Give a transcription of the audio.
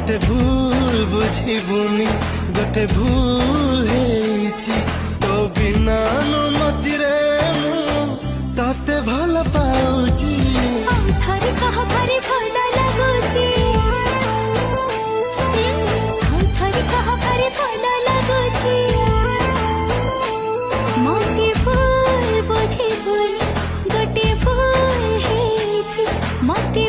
मते भूल बुझिबुनी गोटे भूल हेछि तो बिना अनुमति रे ताते भल पाउची ଥରେ କହ ଭାରି ଭଲ ଲାଗୁଛି ଥରେ କହ ଭାରି ଭଲ ଲାଗୁଛି ମତେ ଭୁଲ ବୁଝିବୁନି ଗୋଟେ ଭୁଲ ହେଇଛି ମତେ